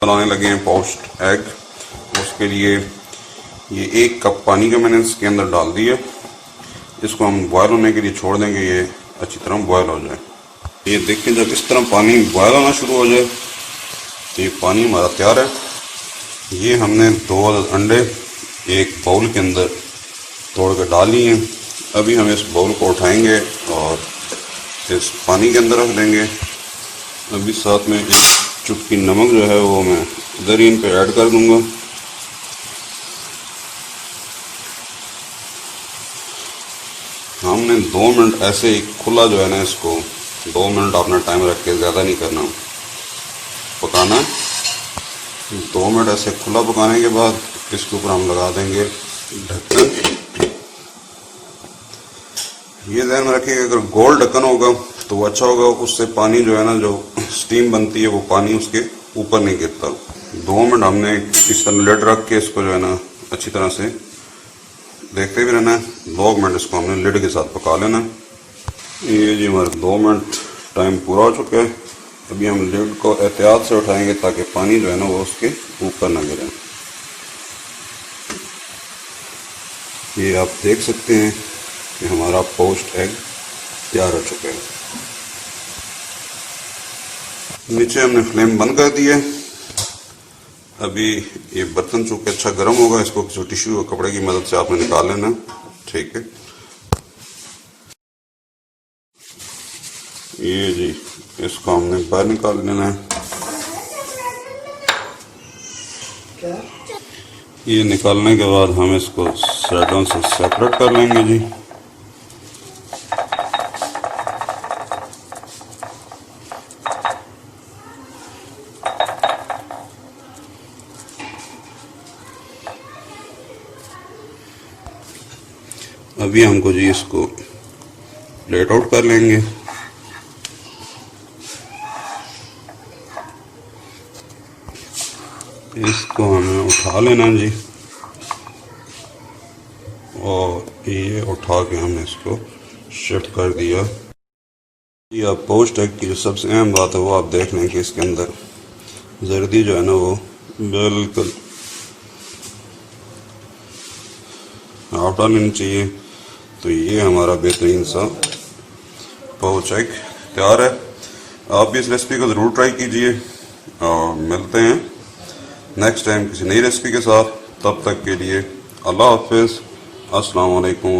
बनाने लगे हैं पोस्ट एग। उसके लिए ये 1 कप पानी का मैंने इसके अंदर डाल दिया। इसको हम बॉयल होने के लिए छोड़ देंगे, ये अच्छी तरह बॉयल हो जाए। ये देखिए जब इस तरह पानी बॉयल होना शुरू हो जाए तो ये पानी हमारा तैयार है। ये हमने 2 अंडे एक बाउल के अंदर तोड़ कर डाल लिए हैं। अभी हम इस बाउल को उठाएंगे और इस पानी के अंदर रख देंगे। अभी साथ में एक चुटकी नमक जो है वो मैं इधर ही इन पे ऐड कर दूंगा। हमने 2 मिनट ऐसे ही खुला जो है ना, इसको 2 मिनट अपना टाइम रख के, ज़्यादा नहीं करना, पकाना है। 2 मिनट ऐसे खुला पकाने के बाद इसके ऊपर हम लगा देंगे ढक्कन। ये ध्यान में रखिएगा अगर गोल ढक्कन होगा तो वो अच्छा होगा, उससे पानी जो है ना, जो स्टीम बनती है वो पानी उसके ऊपर नहीं गिरता। 2 मिनट हमने इस तरह लिड रख के इसको जो है ना अच्छी तरह से देखते भी रहना है। 2 मिनट इसको हमने लिड के साथ पका लेना। ये जी हमारे 2 मिनट टाइम पूरा हो चुका है। अभी हम लिड को एहतियात से उठाएंगे ताकि पानी जो है ना वो उसके ऊपर ना गिरे। ये आप देख सकते हैं कि हमारा पोस्ट एग तैयार हो चुका है। नीचे हमने फ्लेम बंद कर दिया। अभी ये बर्तन चूंकि अच्छा गर्म होगा, इसको किसी टिश्यू और कपड़े की मदद से आपने निकाल लेना। ठीक है, ये जी इसको हमने बाहर निकाल लेना है। ये निकालने के बाद हम इसको साइडों से सेपरेट कर लेंगे जी। अभी हमको जी इसको प्लेट आउट कर लेंगे। इसको हमें उठा लेना जी, और ये उठा के हमने इसको शिफ्ट कर दिया। ये आप पोस्ट एग की जो सबसे अहम बात है वो आप देख लें कि इसके अंदर जर्दी जो है ना वो बिल्कुल हाफ डालनी चाहिए। तो ये हमारा बेहतरीन सा पोस्ट एग तैयार है। आप भी इस रेसिपी को ज़रूर ट्राई कीजिए और मिलते हैं नेक्स्ट टाइम किसी नई रेसिपी के साथ। तब तक के लिए अल्लाह हाफिज़, अस्सलाम वालेकुम।